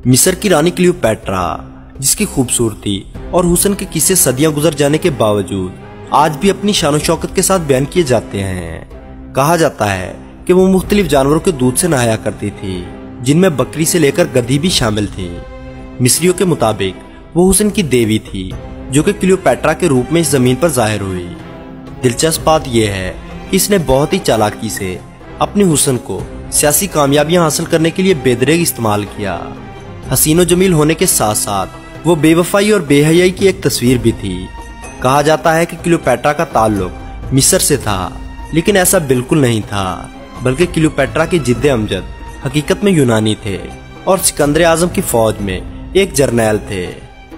मिस्र की रानी क्लियोपैट्रा, जिसकी खूबसूरती और हुस्न के किस्से सदियां गुजर जाने के बावजूद आज भी अपनी शान शौकत के साथ बयान किए जाते हैं। कहा जाता है कि वो मुख्तलिफ जानवरों के दूध से नहाया करती थी, जिनमें बकरी से लेकर गधी भी शामिल थी। मिस्रियों के मुताबिक वो हुस्न की देवी थी, जो कि क्लियोपैट्रा के रूप में इस जमीन पर जाहिर हुई। दिलचस्प बात यह है कि इसने बहुत ही चालाकी से अपने हुस्न को सियासी कामयाबियां हासिल करने के लिए बेदरेग इस्तेमाल किया। हसीनो जमील होने के साथ साथ वो बेवफाई और बेहयाई की एक तस्वीर भी थी। कहा जाता है कि क्लियोपैट्रा का ताल्लुक मिस्र से था, लेकिन ऐसा बिल्कुल नहीं था, बल्कि क्लियोपैट्रा के जिद्दे अमजद हकीकत में यूनानी थे और सिकंदर आजम की फौज में एक जर्नैल थे।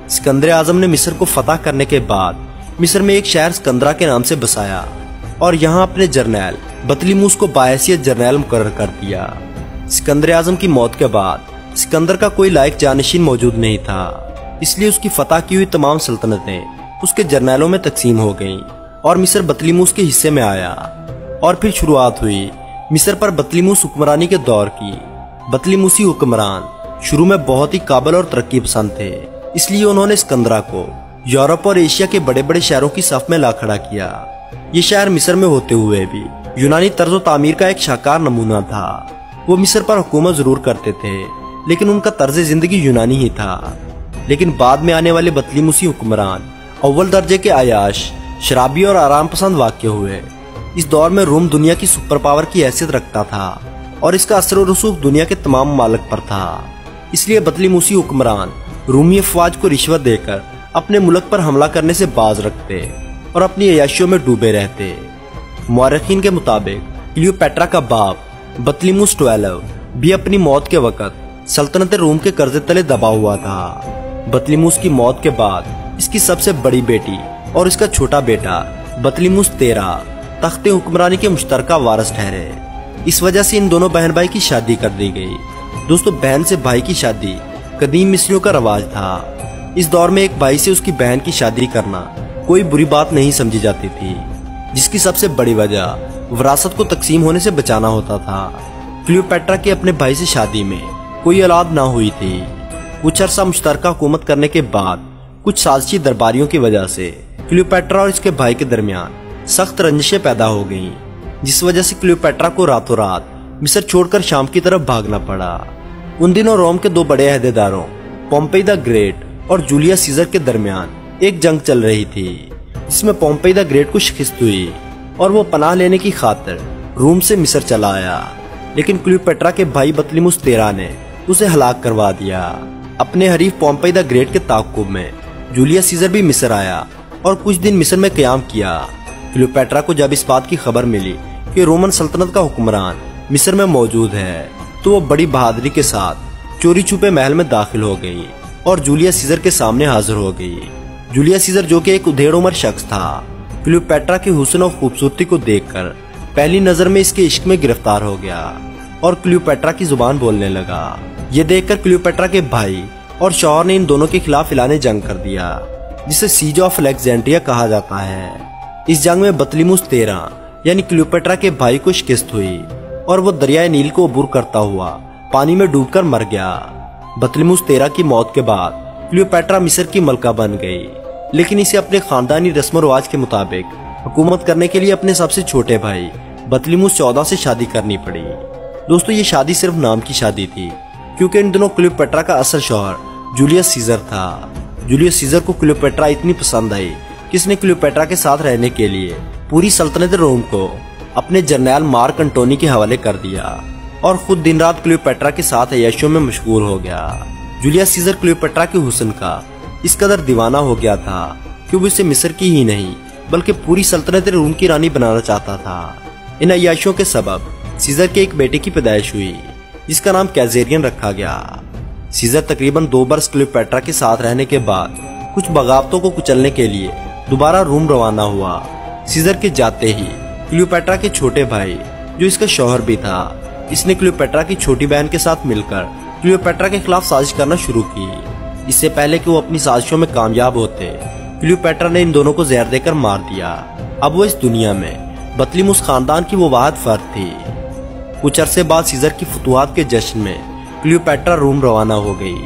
सिकंदर आजम ने मिस्र को फतह करने के बाद मिस्र में एक शहर सिकंदरा के नाम से बसाया और यहाँ अपने जर्नैल बतलीमूस को बाहैसियत जर्नैल मुकर्रर कर दिया। सिकंदर आजम की मौत के बाद सिकंदर का कोई लायक जानशीन मौजूद नहीं था, इसलिए उसकी फतह की हुई तमाम सल्तनतें उसके जर्नैलों में तकसीम हो गईं और मिस्र बतलीमूस के हिस्से में आया। और फिर शुरुआत हुई मिस्र पर बतलीमूस हुक्मरानी के दौर की। बतलीमूसी हुक्मरान शुरू में बहुत ही काबिल और तरक्की पसंद थे, इसलिए उन्होंने सिकंदरा को यूरोप और एशिया के बड़े बड़े शहरों की सफ में ला खड़ा किया। ये शहर मिस्र में होते हुए भी यूनानी तर्ज तामीर का एक शाकार नमूना था। वो मिस्र पर हुकूमत जरूर करते थे, लेकिन उनका तर्ज जिंदगी यूनानी ही था। लेकिन बाद में आने वाले बतलीमूसी हुक्मरान अव्वल दर्जे के आयाश, शराबी और आराम पसंद वाक़ हुए। इस दौर में रोम दुनिया की सुपर पावर की हैसियत रखता था और इसका असर और रसूख दुनिया के तमाम मालिक पर था। इसलिए बतलीमूसी हुक्मरान रूमी अफवाज को रिश्वत देकर अपने मुल्क पर हमला करने से बाज रखते और अपनी अयाशियों में डूबे रहते। मुअर्रिखीन के मुताबिक क्लियोपैट्रा का बाप बतलीमूस 12 भी अपनी मौत के वक़्त सल्तनत रोम के कर्जे तले दबा हुआ था। बतलीमूस की मौत के बाद इसकी सबसे बड़ी बेटी और इसका छोटा बेटा बतलीमूस 13 तख्ते हुक्मरानी के मुश्तरका वारिस ठहरे। इस वजह से इन दोनों बहन भाई की शादी कर दी गई। दोस्तों, बहन से भाई की शादी कदीम मिस्रियों का रवाज था। इस दौर में एक भाई से उसकी बहन की शादी करना कोई बुरी बात नहीं समझी जाती थी, जिसकी सबसे बड़ी वजह विरासत को तकसीम होने से बचाना होता था। क्लियोपैट्रा के अपने भाई से शादी में कोई औलाद ना हुई थी। कुछ अरसा मुश्तरका हुकूमत करने के बाद कुछ साजिशी दरबारियों की वजह से क्लियोपैट्रा और इसके भाई के दरमियान सख्त रंजिशें पैदा हो गईं, जिस वजह से क्लियोपैट्रा को रातों रात मिस्र छोड़कर शाम की तरफ भागना पड़ा। उन दिनों रोम के दो बड़े अहदेदारों पोम्पेई द ग्रेट और जूलियस सीजर के दरमियान एक जंग चल रही थी, जिसमें पोम्पेई द ग्रेट को शिकस्त हुई और वो पनाह लेने की खातिर रोम से मिस्र चला आया। लेकिन क्लियोपैट्रा के भाई बतलीमूस 13 ने उसे हलाक करवा दिया। अपने हरीफ पोम्पेई द ग्रेट के ताक़ुब में जूलियस सीजर भी मिस्र आया और कुछ दिन मिस्र में क़याम किया। क्लियोपैट्रा को जब इस बात की खबर मिली कि रोमन सल्तनत का हुक्मरान मिस्र में मौजूद है, तो वो बड़ी बहादुरी के साथ चोरी छुपे महल में दाखिल हो गई और जूलियस सीजर के सामने हाजिर हो गई। जूलियस सीजर, जो कि एक उधेड़ उम्र शख्स था, क्लियोपैट्रा के हुस्न और खूबसूरती को देखकर पहली नजर में इसके इश्क में गिरफ्तार हो गया और क्लियोपैट्रा की जुबान बोलने लगा। ये देखकर क्लियोपैट्रा के भाई और शौहर ने इन दोनों के खिलाफ ऐलान जंग कर दिया, जिसे सीज ऑफ अलेक्जेंड्रिया कहा जाता है। इस जंग में बतलीमूस 13 यानी क्लियोपैट्रा के भाई को शिकस्त हुई और वो दरियाए नील को अबूर करता हुआ पानी में डूबकर मर गया। बतलीमूस 13 की मौत के बाद क्लियोपैट्रा मिस्र की मलका बन गई, लेकिन इसे अपने खानदानी रस्म रिवाज के मुताबिक हुकूमत करने के लिए अपने सबसे छोटे भाई बतलीमूस 14 से शादी करनी पड़ी। दोस्तों, ये शादी सिर्फ नाम की शादी थी, क्योंकि इन दिनों क्लियोपैट्रा का असल शौहर जूलियस सीजर था। जूलियस सीजर को क्लियोपैट्रा इतनी पसंद आई कि इसने क्लियोपैट्रा के साथ रहने के लिए पूरी सल्तनत रोम को अपने जर्नैल मार्क एंटोनी के हवाले कर दिया और खुद दिन रात क्लियोपैट्रा के साथ अय्याशियों में मशगूल हो गया। जूलियस सीजर क्लियोपैट्रा के हुस्न का इस कदर दीवाना हो गया था कि वो इसे मिस्र की ही नहीं बल्कि पूरी सल्तनत रोम की रानी बनाना चाहता था। इन अय्याशियों के सबब सीजर के एक बेटे की पैदाइश हुई, जिसका नाम कैजेरियन रखा गया। सीजर तकरीबन 2 बरस क्लियोपैट्रा के साथ रहने के बाद कुछ बगावतों को कुचलने के लिए दोबारा रोम रवाना हुआ। सीजर के जाते ही क्लियोपैट्रा के छोटे भाई, जो इसका शौहर भी था, इसने क्लियोपैट्रा की छोटी बहन के साथ मिलकर क्लियोपैट्रा के खिलाफ साजिश करना शुरू की। इससे पहले कि वो अपनी साजिशों में कामयाब होते, क्लियोपैट्रा ने इन दोनों को जहर देकर मार दिया। अब वो इस दुनिया में बतलीमूस खानदान की वो वाहिद फर्द थी। कुछ अरसे बाद सीजर की फतुहात के जश्न में क्लियोपैट्रा रोम रवाना हो गई,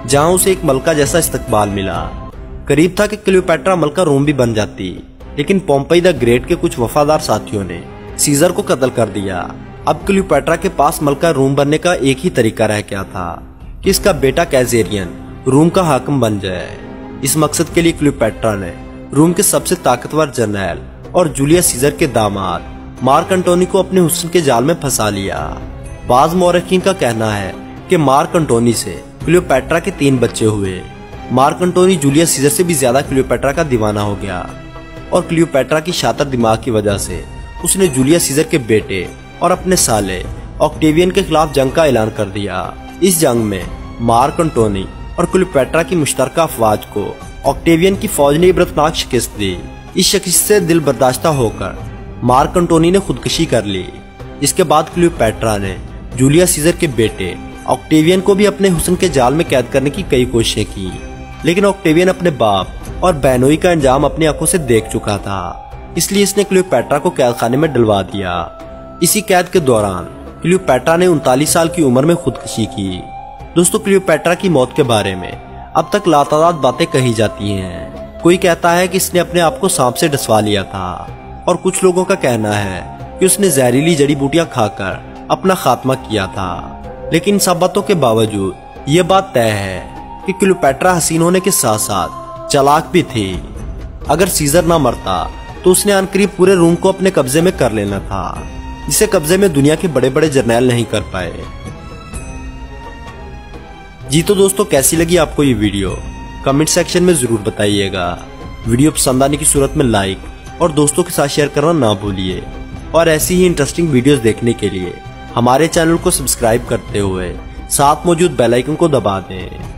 जहां उसे एक मलका जैसा इस्तकबाल मिला। करीब था कि क्लियोपैट्रा मलका रोम भी बन जाती, लेकिन पोम्पई द ग्रेट के कुछ वफादार साथियों ने सीजर को कत्ल कर दिया। अब क्लियोपैट्रा के पास मलका रोम बनने का एक ही तरीका रह गया था कि इसका बेटा कैजेरियन रोम का हाकिम बन जाए। इस मकसद के लिए क्लियोपैट्रा ने रोम के सबसे ताकतवर जनरल और जूलियस सीजर के दामाद मार्क एंटोनी को अपने हुस्न के जाल में फंसा लिया। बाज मौरखीन का कहना है कि मार्क एंटोनी से क्लियोपैट्रा के 3 बच्चे हुए। मार्क एंटोनी जूलियस सीजर से भी ज्यादा क्लियोपैट्रा का दीवाना हो गया और क्लियोपैट्रा की शातिर दिमाग की वजह से उसने जूलियस सीजर के बेटे और अपने साले ऑक्टेवियन के खिलाफ जंग का ऐलान कर दिया। इस जंग में मार्क एंटोनी और क्लियोपैट्रा की मुश्तरका अफवाज को ऑक्टेवियन की फौज ने इबरतनाक शिकस्त दी। इस शिकस्त से दिल बर्दाश्ता होकर मार्क एंटोनी ने खुदकुशी कर ली। इसके बाद क्लियोपैट्रा ने जूलियस सीजर के बेटे ऑक्टेवियन को भी अपने हुस्न के जाल में कैद करने की कई कोशिशें की, लेकिन ऑक्टेवियन अपने बाप और बहनोई का अंजाम अपनी आंखों से देख चुका था, इसलिए इसने क्लियोपैट्रा को कैद खाने में डलवा दिया। इसी कैद के दौरान क्लियोपैट्रा ने 39 साल की उम्र में खुदकुशी की। दोस्तों, क्लियोपैट्रा की मौत के बारे में अब तक लातादाद बातें कही जाती हैं। कोई कहता है कि इसने अपने आप को सांप से डसवा लिया था और कुछ लोगों का कहना है कि उसने जहरीली जड़ी बूटियां खाकर अपना खात्मा किया था। लेकिन इन सब बातों के बावजूद ये बात तय है कि क्लियोपैट्रा हसीन होने के साथ साथ चालाक भी थी। अगर सीजर ना मरता तो उसने अनकरीब पूरे रोम को अपने कब्जे में कर लेना था, जिसे कब्जे में दुनिया के बड़े बड़े जर्नैल नहीं कर पाए। जी तो दोस्तों, कैसी लगी आपको ये वीडियो कमेंट सेक्शन में जरूर बताइएगा। वीडियो पसंद आने की सूरत में लाइक और दोस्तों के साथ शेयर करना ना भूलिए और ऐसी ही इंटरेस्टिंग वीडियोस देखने के लिए हमारे चैनल को सब्सक्राइब करते हुए साथ मौजूद बेल आइकन को दबा दें।